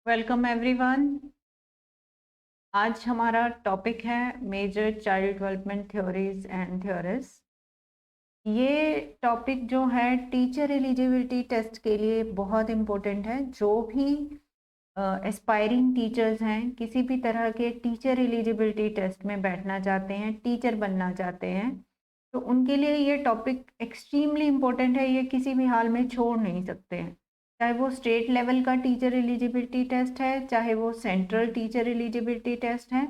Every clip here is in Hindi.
Welcome everyone. आज हमारा टॉपिक है major child development theories and theories. ये टॉपिक जो है टीचर एलिजिबिलिटी टेस्ट के लिए बहुत इम्पोर्टेंट है। जो भी एस्पायरिंग टीचर्स हैं, किसी भी तरह के टीचर एलिजिबिलिटी टेस्ट में बैठना चाहते हैं, टीचर बनना चाहते हैं, तो उनके लिए ये टॉपिक एक्सट्रीमली इम्पोर्टेंट है। ये किसी भी हाल में छोड़ नहीं सकते हैं। चाहे वो स्टेट लेवल का टीचर एलिजिबिलिटी टेस्ट है, चाहे वो सेंट्रल टीचर एलिजिबिलिटी टेस्ट है।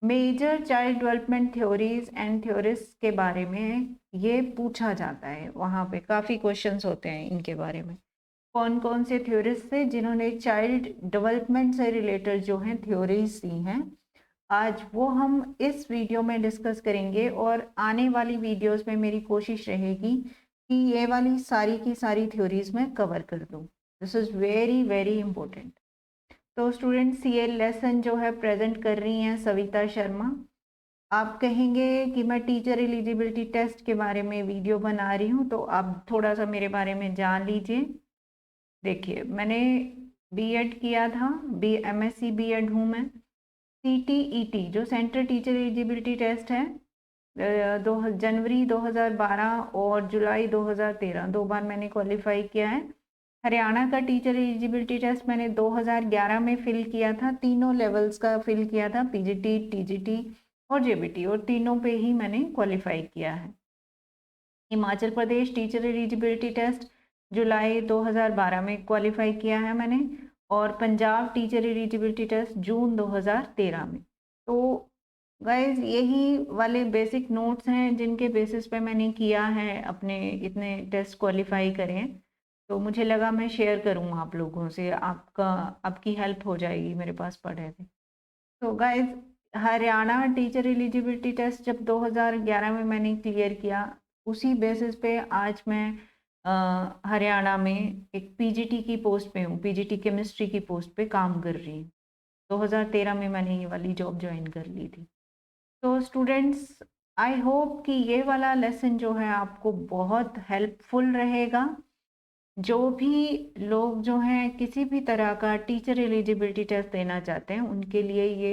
Major child development theories and theories के बारे में ये पूछा जाता है। वहाँ पे काफ़ी क्वेश्चंस होते हैं इनके बारे में। कौन कौन से थ्योरिस्ट थे जिन्होंने चाइल्ड डेवलपमेंट से रिलेटेड जो हैं थ्योरीज दी हैं, आज वो हम इस वीडियो में डिस्कस करेंगे। और आने वाली वीडियोस में मेरी कोशिश रहेगी कि ये वाली सारी की सारी थ्योरीज मैं कवर कर दूँ। This is very very important. तो स्टूडेंट्स, ये लेसन जो है प्रेजेंट कर रही हैं सविता शर्मा। आप कहेंगे कि मैं टीचर एलिजिबिलिटी टेस्ट के बारे में वीडियो बना रही हूँ, तो आप थोड़ा सा मेरे बारे में जान लीजिए। देखिए, मैंने बीएड किया था, एमएससी बीएड हूँ मैं। सीटीईटी जो सेंट्रल टीचर एलिजिबिलिटी टेस्ट है, जनवरी 2012 और जुलाई 2013 दो बार मैंने क्वालिफाई किया है। हरियाणा का टीचर एलिजिबिलिटी टेस्ट मैंने 2011 में फिल किया था। तीनों लेवल्स का फिल किया था, पीजीटी, टीजीटी और जेबीटी, और तीनों पे ही मैंने क्वालिफाई किया है। Himachal Pradesh teacher eligibility test जुलाई 2012 में क्वालिफाई किया है मैंने, और पंजाब टीचर एलिजिबिलिटी टेस्ट जून 2013 में। तो गाइज, यही वाले बेसिक नोट्स हैं जिनके बेसिस पे मैंने किया है, अपने इतने टेस्ट क्वालिफाई करें। तो मुझे लगा मैं शेयर करूँ आप लोगों से, आपकी हेल्प हो जाएगी मेरे पास पढ़े थे। तो guys, Haryana teacher eligibility test जब 2011 में मैंने क्लियर किया, उसी बेसिस पे आज मैं हरियाणा में एक पीजीटी की पोस्ट पे हूँ, पीजीटी केमिस्ट्री की पोस्ट पे काम कर रही हूँ। 2013 में मैंने ये वाली जॉब ज्वाइन कर ली थी। तो स्टूडेंट्स, आई होप कि ये वाला लेसन जो है आपको बहुत हेल्पफुल रहेगा। जो भी लोग जो हैं किसी भी तरह का टीचर एलिजिबिलिटी टेस्ट देना चाहते हैं, उनके लिए ये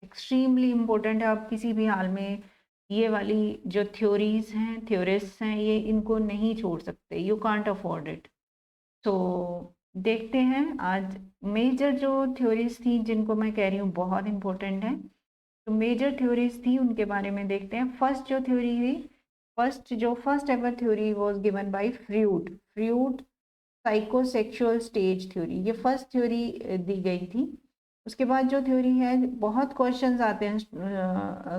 एक्सट्रीमली इम्पोर्टेंट है। आप किसी भी हाल में ये वाली जो थ्योरीज हैं, थ्योरिस्ट्स हैं, ये इनको नहीं छोड़ सकते। You can't afford it. तो देखते हैं आज मेजर जो थ्योरीज थी जिनको मैं कह रही हूँ बहुत इम्पोर्टेंट है। तो मेजर थ्योरीज थी उनके बारे में देखते हैं। फर्स्ट जो थ्योरी थी, first ever theory was given by Freud psychosexual stage theory. ये फर्स्ट थ्योरी दी गई थी। उसके बाद जो थ्योरी है, बहुत क्वेश्चंस आते हैं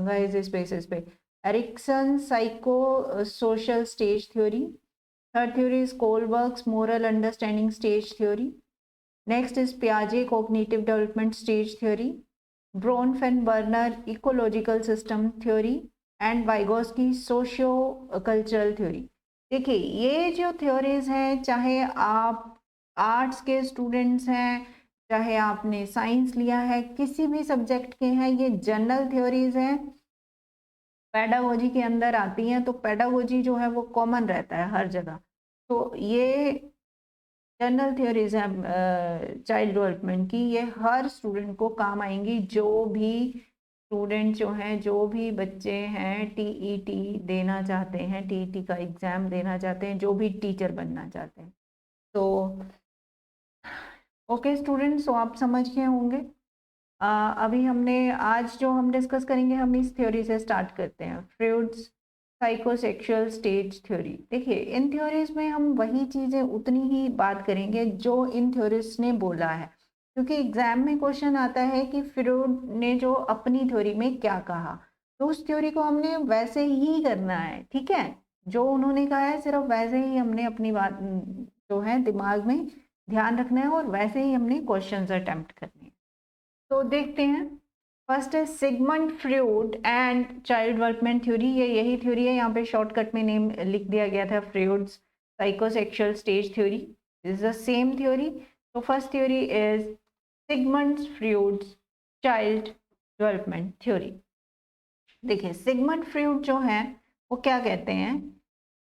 गाइस इस बेसिस पे। Erikson psycho social stage theory. Third theory is Kohlberg's moral understanding stage theory. Next is पियाजे cognitive development stage theory. Bronfenbrenner ecological system theory and Vygotsky socio cultural theory. देखिए, ये जो थ्योरीज हैं, चाहे आप आर्ट्स के स्टूडेंट्स हैं, चाहे आपने साइंस लिया है, किसी भी सब्जेक्ट के हैं, ये जनरल थ्योरीज हैं, पेडागोजी के अंदर आती हैं। तो पेडागोजी जो है वो कॉमन रहता है हर जगह। तो ये जनरल थ्योरीज हैं चाइल्ड डेवलपमेंट की, ये हर स्टूडेंट को काम आएंगी। जो भी स्टूडेंट जो हैं, जो भी बच्चे हैं टीईटी देना चाहते हैं, टीईटी का एग्ज़ाम देना चाहते हैं, जो भी टीचर बनना चाहते हैं। तो ओके स्टूडेंट्स, तो आप समझ गए होंगे। अभी हमने आज जो हम डिस्कस करेंगे, हम इस थ्योरी से स्टार्ट करते हैं, फ्रूड्स साइकोसेक्सुअल स्टेज थ्योरी। देखिए, इन थ्योरीज में हम वही चीज़ें उतनी ही बात करेंगे जो इन थ्योरिस्ट ने बोला है, क्योंकि एग्जाम में क्वेश्चन आता है कि फ्रूड ने जो अपनी थ्योरी में क्या कहा, तो उस थ्योरी को हमने वैसे ही करना है। ठीक है, जो उन्होंने कहा है सिर्फ वैसे ही हमने अपनी बात जो है दिमाग में ध्यान रखना है, और वैसे ही हमने क्वेश्चन अटेम्प्ट करने हैं। तो देखते हैं। फर्स्ट है Sigmund Freud and child development theory. ये यही थ्योरी है, यहाँ पे शॉर्टकट में नेम लिख दिया गया था, Freud's psychosexual stage theory. This is the same theory. तो first theory is Sigmund Freud's child development theory. देखिए, सिगमंड फ्रूड जो है वो क्या कहते हैं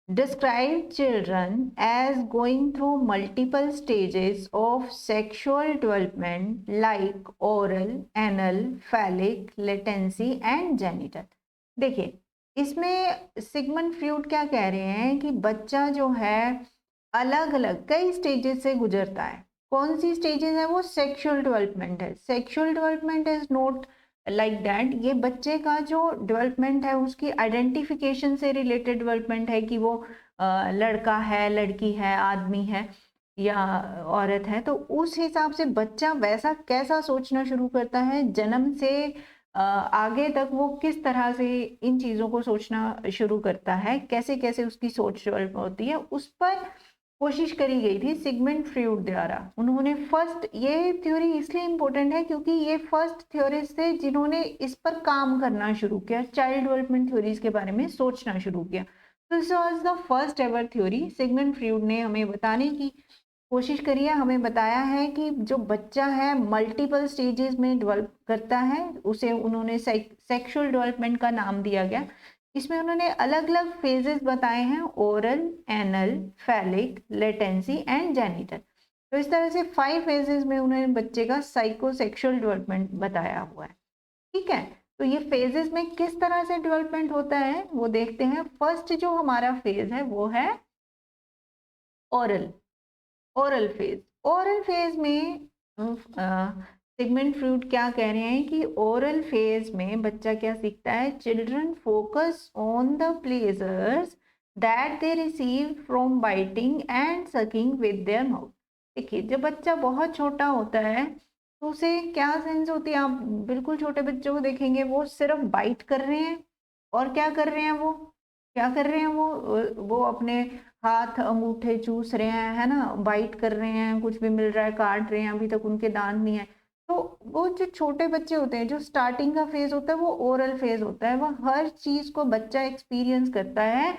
describe children as going through multiple stages of sexual development like oral, anal, phallic, latency and genital। देखिए, इसमें सिगमंड फ्रॉइड क्या कह रहे हैं कि बच्चा जो है अलग अलग कई स्टेजेस से गुजरता है। कौन सी स्टेजेस है वो? सेक्सुअल डेवलपमेंट है। Sexual development is not like that, ये बच्चे का जो डेवलपमेंट है उसकी आइडेंटिफिकेशन से रिलेटेड डेवलपमेंट है कि वो लड़का है, लड़की है, आदमी है या औरत है। तो उस हिसाब से बच्चा वैसा कैसा सोचना शुरू करता है, जन्म से आगे तक वो किस तरह से इन चीज़ों को सोचना शुरू करता है, कैसे कैसे उसकी सोच डेवलप होती है, उस पर कोशिश करी गई थी सिगमंड फ्रॉइड द्वारा। उन्होंने फर्स्ट, ये थ्योरी इसलिए इम्पोर्टेंट है क्योंकि ये फर्स्ट थ्योरिस्ट थे जिन्होंने इस पर काम करना शुरू किया, चाइल्ड डेवलपमेंट थ्योरीज के बारे में सोचना शुरू किया। तो this was the first ever theory. Sigmund Freud ने हमें बताने की कोशिश करी है, हमें बताया है कि जो बच्चा है मल्टीपल स्टेजेस में डेवलप करता है, उसे उन्होंने सेक्सुअल डेवलपमेंट का नाम दिया गया। इसमें उन्होंने अलग अलग फेजेस बताए हैं, oral, anal, phallic, latency and genital. तो इस तरह से 5 फेजेस में उन्होंने बच्चे का साइकोसेक्सुअल डेवलपमेंट बताया हुआ है। ठीक है, तो ये फेजेस में किस तरह से डेवलपमेंट होता है वो देखते हैं। फर्स्ट जो हमारा फेज है वो है oral, oral phase. Oral phase में सिगमंड फ्रॉइड क्या कह रहे हैं कि ओरल फेज में बच्चा क्या सीखता है? Children focus on the pleasures that they receive from biting and sucking with their mouth. देखिए, जब बच्चा बहुत छोटा होता है तो उसे क्या सेंस होती है? आप बिल्कुल छोटे बच्चों को देखेंगे, वो सिर्फ बाइट कर रहे हैं। और क्या कर रहे हैं वो? क्या कर रहे हैं वो अपने हाथ अंगूठे चूस रहे हैं, है ना, बाइट कर रहे हैं, कुछ भी मिल रहा है काट रहे हैं, अभी तक उनके दांत नहीं है। तो वो जो छोटे बच्चे होते हैं, जो स्टार्टिंग का फेज होता है वो ओरल फेज होता है, वह हर चीज को बच्चा एक्सपीरियंस करता है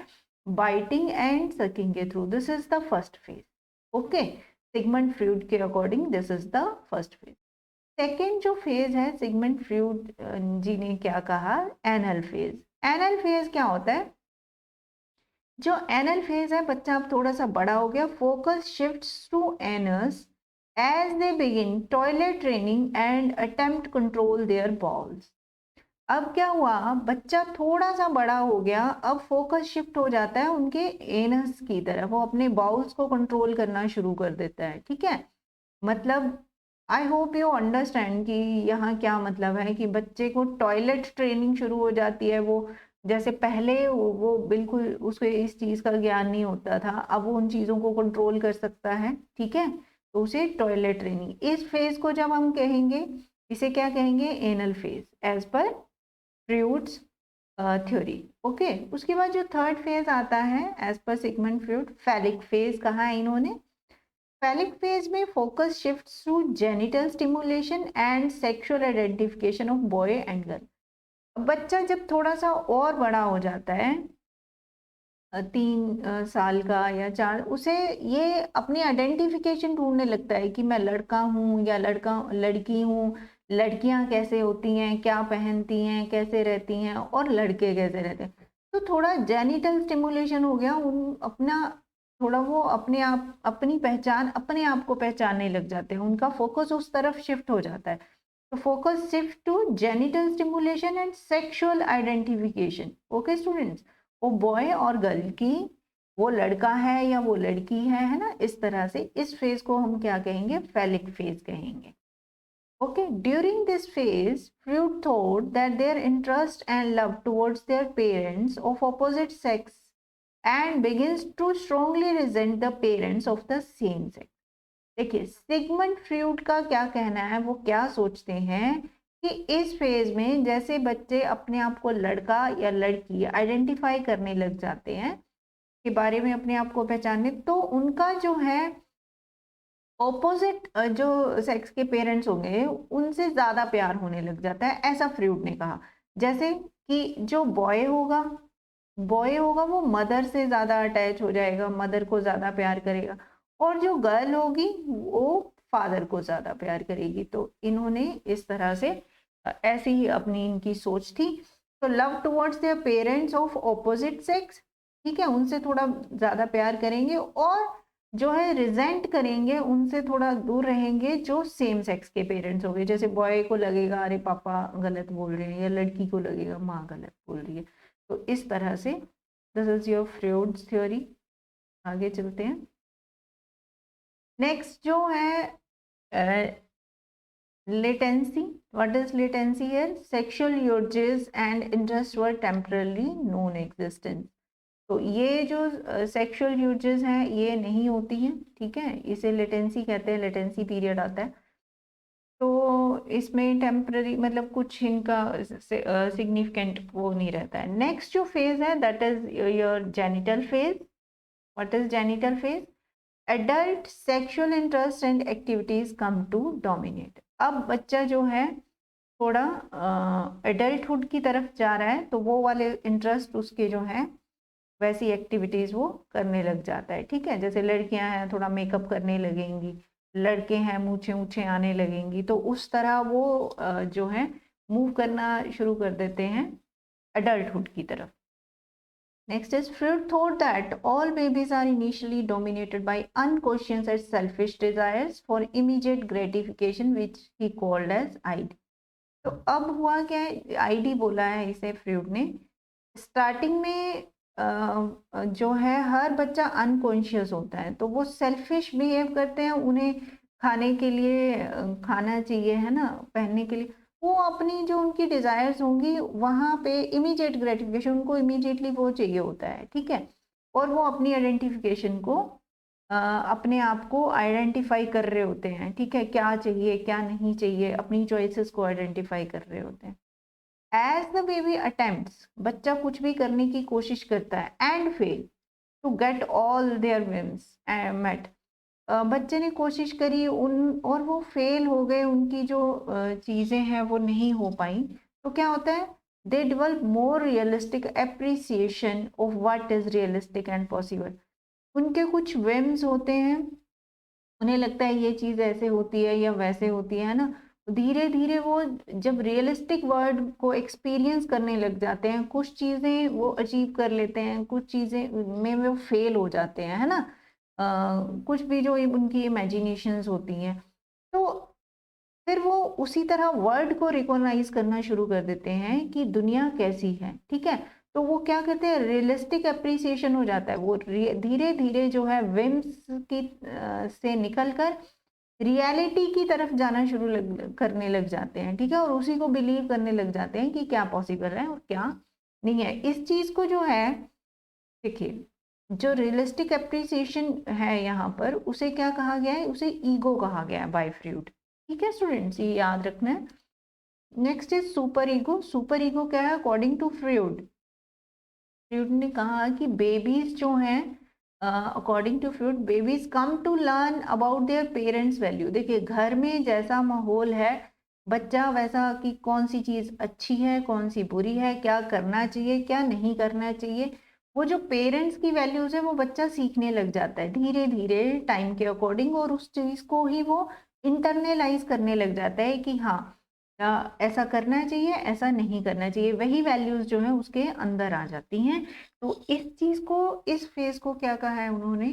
बाइटिंग एंड सकिंग के थ्रू। This is the first phase. Okay, Sigmund Freud के according this is the first phase. Second जो फेज है, सिगमंड फ्रॉइड जी ने क्या कहा? Anal phase. एनल फेज क्या होता है? जो एनल फेज है, बच्चा अब थोड़ा सा बड़ा हो गया, focus shifts to anus as they begin toilet training and attempt control their bowels. अब क्या हुआ? बच्चा थोड़ा सा बड़ा हो गया, अब फोकस शिफ्ट हो जाता है उनके एनस की तरफ, वो अपने बाउल्स को कंट्रोल करना शुरू कर देता है। ठीक है, मतलब आई होप यू अंडरस्टैंड कि यहाँ क्या मतलब है कि बच्चे को टॉयलेट ट्रेनिंग शुरू हो जाती है। वो जैसे पहले वो बिल्कुल उसको इस चीज़ का ज्ञान नहीं होता था, अब वो उन चीज़ों को कंट्रोल कर सकता है। ठीक है, तो उसे टॉयलेट ट्रेनिंग, इस फेज को जब हम कहेंगे, इसे क्या कहेंगे? Anal phase, as per Freud's theory. Okay, उसके बाद जो थर्ड फेज आता है as per Sigmund Freud, phallic phase कहा है इन्होंने। फैलिक फेज में focus shifts to genital stimulation and sexual identification of boy and girl. बच्चा जब थोड़ा सा और बड़ा हो जाता है, 3 साल का या 4, उसे ये अपनी आइडेंटिफिकेशन ढूंढने लगता है कि मैं लड़का हूँ या लड़की हूँ, लड़कियां कैसे होती हैं, क्या पहनती हैं, कैसे रहती हैं, और लड़के कैसे रहते हैं। तो थोड़ा जेनिटल स्टिमुलेशन हो गया, उन अपना थोड़ा वो अपने आप अपनी पहचान अपने आप को पहचानने लग जाते हैं, उनका फोकस उस तरफ शिफ्ट हो जाता है। तो focus shift to genital stimulation and sexual identification. Okay students, वो बॉय और गर्ल की, वो लड़का है या वो लड़की है ना, इस तरह से इस फेज को हम क्या कहेंगे? फैलिक फेज कहेंगे। Okay, during this phase, Freud thought that their interest and love towards their parents of opposite sex and begins to strongly resent the parents of the same sex. देखिए, सिगमंड फ्रॉइड का क्या कहना है, वो क्या सोचते हैं कि इस फेज में जैसे बच्चे अपने आप को लड़का या लड़की आइडेंटिफाई करने लग जाते हैं, के बारे में अपने आप को पहचानने, तो उनका जो है ऑपोजिट जो सेक्स के पेरेंट्स होंगे उनसे ज्यादा प्यार होने लग जाता है, ऐसा फ्रॉइड ने कहा। जैसे कि जो बॉय होगा वो मदर से ज्यादा अटैच हो जाएगा, मदर को ज्यादा प्यार करेगा, और जो गर्ल होगी वो फादर को ज्यादा प्यार करेगी। तो इन्होंने इस तरह से ऐसी ही अपनी इनकी सोच थी। तो love towards their parents of opposite sex, ठीक है, उनसे थोड़ा ज़्यादा प्यार करेंगे और जो है रिजेंट करेंगे, उनसे थोड़ा दूर रहेंगे जो सेम सेक्स के पेरेंट्स होंगे। जैसे बॉय को लगेगा अरे पापा गलत बोल रहे हैं, या लड़की को लगेगा माँ गलत बोल रही है। तो इस तरह से this is your Freud's theory. आगे चलते हैं। नेक्स्ट जो है latency. What is latency here? Sexual urges and interests were temporarily non-existent. तो ये जो सेक्सुअल यूजेस हैं ये नहीं होती हैं, ठीक है, इसे लेटेंसी कहते हैं, लेटेंसी पीरियड आता है। तो इसमें टेम्पररी मतलब कुछ इनका सिग्निफिकेंट वो नहीं रहता है। नेक्स्ट जो फेज है that is your genital phase. What is genital phase? Adult sexual interest and activities come to dominate. अब बच्चा जो है थोड़ा एडल्टहुड की तरफ जा रहा है, तो वो वाले इंटरेस्ट उसके जो है वैसी एक्टिविटीज़ वो करने लग जाता है, ठीक है। जैसे लड़कियां हैं थोड़ा मेकअप करने लगेंगी, लड़के हैं मूछें ऊँचे आने लगेंगी, तो उस तरह वो जो है मूव करना शुरू कर देते हैं एडल्टहुड की तरफ। Next is Freud thought that all babies are initially dominated by unconscious and selfish desires for immediate gratification, which he called as ID. तो अब हुआ क्या है, ID बोला है इसे फ्रूड ने। स्टार्टिंग में जो है हर बच्चा अनकॉन्शियस होता है, तो वो सेल्फिश बिहेव करते हैं, उन्हें खाने के लिए खाना चाहिए है ना, पहनने के लिए, वो अपनी जो उनकी डिज़ायर्स होंगी वहाँ पे इमीडिएट ग्रेटिफिकेशन, उनको इमीडिएटली वो चाहिए होता है, ठीक है। और वो अपनी आइडेंटिफिकेशन को अपने आप को आइडेंटिफाई कर रहे होते हैं, ठीक है, क्या चाहिए क्या नहीं चाहिए, अपनी चॉइसेस को आइडेंटिफाई कर रहे होते हैं। एज द बेबी अटेम्प्ट्स, बच्चा कुछ भी करने की कोशिश करता है, and fail to get all their whims met, बच्चे ने कोशिश करी उन और वो फेल हो गए, उनकी जो चीज़ें हैं वो नहीं हो पाई, तो क्या होता है, they develop more realistic appreciation of what is realistic and possible. उनके कुछ विम्स होते हैं, उन्हें लगता है ये चीज़ ऐसे होती है या वैसे होती है ना। धीरे धीरे वो जब रियलिस्टिक वर्ल्ड को एक्सपीरियंस करने लग जाते हैं, कुछ चीज़ें वो अचीव कर लेते हैं, कुछ चीज़ें में वो फेल हो जाते हैं, है ना। कुछ भी जो उनकी इमेजिनेशंस होती हैं, तो फिर वो उसी तरह वर्ल्ड को रिकॉग्नाइज करना शुरू कर देते हैं कि दुनिया कैसी है, ठीक है। तो वो क्या करते हैं, रियलिस्टिक अप्रिसिएशन हो जाता है, वो धीरे धीरे जो है विम्स की से निकलकर रियलिटी की तरफ जाना शुरू करने लग जाते हैं, ठीक है, और उसी को बिलीव करने लग जाते हैं कि क्या पॉसिबल है और क्या नहीं है। इस चीज को जो है, देखिए, जो रियलिस्टिक एप्रिसिएशन है यहाँ पर, उसे क्या कहा गया है, उसे ईगो कहा गया है बाय फ्रूड, ठीक है स्टूडेंट्स, ये याद रखना है। Next is super ego. Super ego क्या है? अकॉर्डिंग टू फ्रूड, फ्रूड ने कहा कि बेबीज जो हैं, according to Freud, babies come to learn about their parents value. देखिए, घर में जैसा माहौल है, बच्चा वैसा कि कौन सी चीज़ अच्छी है कौन सी बुरी है, क्या करना चाहिए क्या नहीं करना चाहिए, वो जो पेरेंट्स की वैल्यूज है वो बच्चा सीखने लग जाता है धीरे धीरे टाइम के अकॉर्डिंग, और उस चीज़ को ही वो इंटरनलाइज करने लग जाता है कि हाँ, ऐसा करना चाहिए ऐसा नहीं करना चाहिए, वही वैल्यूज जो है उसके अंदर आ जाती हैं। तो इस चीज को, इस फेज को क्या कहा है उन्होंने,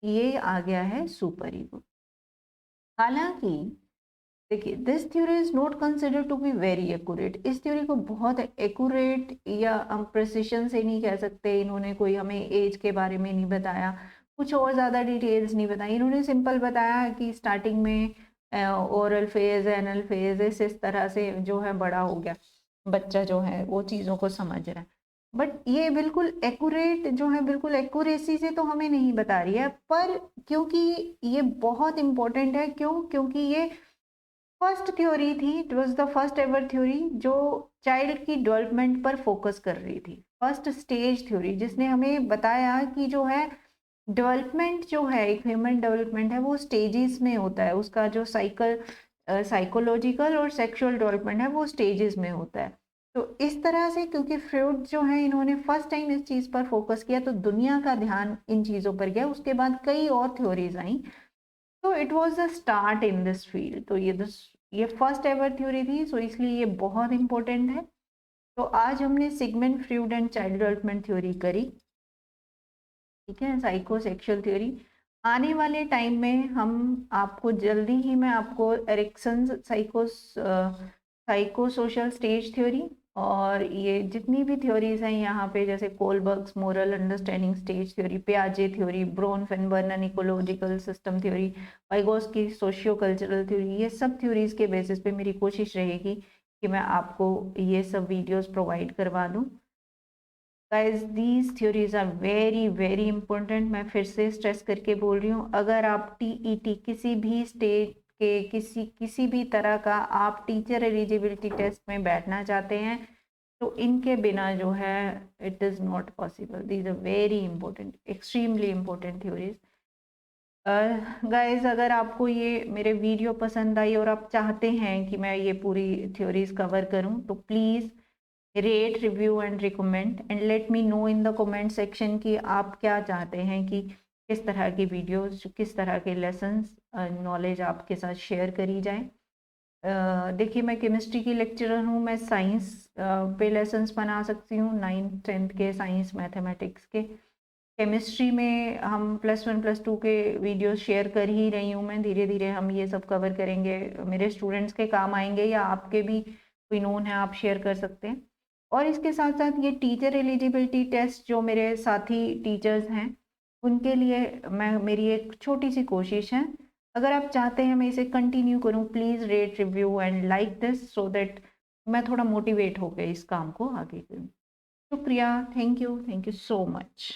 ये आ गया है सुपर ईगो। हालांकि देखिए, this theory is not considered to be very accurate. इस थ्योरी को बहुत एक्यूरेट या हम प्रिसिशन से नहीं कह सकते, इन्होंने कोई हमें एज के बारे में नहीं बताया, कुछ और ज़्यादा डिटेल्स नहीं बताई, इन्होंने सिंपल बताया कि स्टार्टिंग में ओरल फेज एनल फेज इस तरह से जो है बड़ा हो गया, बच्चा जो है वो चीज़ों को समझ रहा है। बट ये बिल्कुल एक्यूरेट जो है, बिल्कुल एक्यूरेसी से तो हमें नहीं बता रही है, पर क्योंकि ये बहुत इंपॉर्टेंट है, क्योंकि ये फर्स्ट थ्योरी थी, it was the first ever theory जो चाइल्ड की डेवलपमेंट पर फोकस कर रही थी, फर्स्ट स्टेज थ्योरी, जिसने हमें बताया कि जो है डेवलपमेंट जो है, एक ह्यूमन डेवलपमेंट है वो स्टेजेस में होता है, उसका जो साइकोलॉजिकल और सेक्सुअल डेवलपमेंट है वो स्टेजेस में होता है। तो इस तरह से क्योंकि फ्रूड जो है इन्होंने फर्स्ट टाइम इस चीज़ पर फोकस किया, तो दुनिया का ध्यान इन चीज़ों पर गया, उसके बाद कई और थ्योरीज आई, तो it was the start in this field. तो ये फर्स्ट एवर थ्योरी थी, सो इसलिए ये बहुत इंपॉर्टेंट है। तो आज हमने Sigmund Freud and child development theory करी। ठीक है, साइकोसेक्सुअल थ्योरी। आने वाले टाइम में हम आपको जल्दी ही मैं आपको Erikson psycho social stage theory और ये जितनी भी थ्योरीज हैं यहाँ पे, जैसे Kohlberg's moral understanding stage theory, पियाजे theory, Bronfenbrenner ecological system theory, Vygotsky socio cultural theory, ये सब थ्योरीज के बेसिस पे मेरी कोशिश रहेगी कि मैं आपको ये सब वीडियोस प्रोवाइड करवा दूँ। Guys these theories are very very important. मैं फिर से स्ट्रेस करके बोल रही हूँ, अगर आप टीईटी किसी भी स्टेज के किसी भी तरह का आप टीचर एलिजिबिलिटी टेस्ट में बैठना चाहते हैं तो इनके बिना जो है it is not possible. These are very important, extremely important theories. Guys अगर आपको ये मेरे वीडियो पसंद आई और आप चाहते हैं कि मैं ये पूरी थ्योरीज कवर करूं तो please rate review and recommend and let me know in the comment section कि आप क्या चाहते हैं कि किस तरह की वीडियोस, किस तरह के लेसन्स नॉलेज आपके साथ शेयर करी जाए। देखिए मैं केमिस्ट्री की लेक्चरर हूँ, मैं साइंस पे लेसन्स बना सकती हूँ, 9th 10th के साइंस मैथमेटिक्स के। केमिस्ट्री में हम +1 +2 के वीडियोस शेयर कर ही रही हूँ मैं, धीरे धीरे हम ये सब कवर करेंगे, मेरे स्टूडेंट्स के काम आएंगे या आपके भी कोई नोन है आप शेयर कर सकते हैं। और इसके साथ साथ ये टीचर एलिजिबिलिटी टेस्ट जो मेरे साथी टीचर्स हैं उनके लिए मेरी एक छोटी सी कोशिश है, अगर आप चाहते हैं मैं इसे कंटिन्यू करूं please rate review and like this so that मैं थोड़ा मोटिवेट होकर इस काम को आगे करूं। शुक्रिया, थैंक यू सो मच।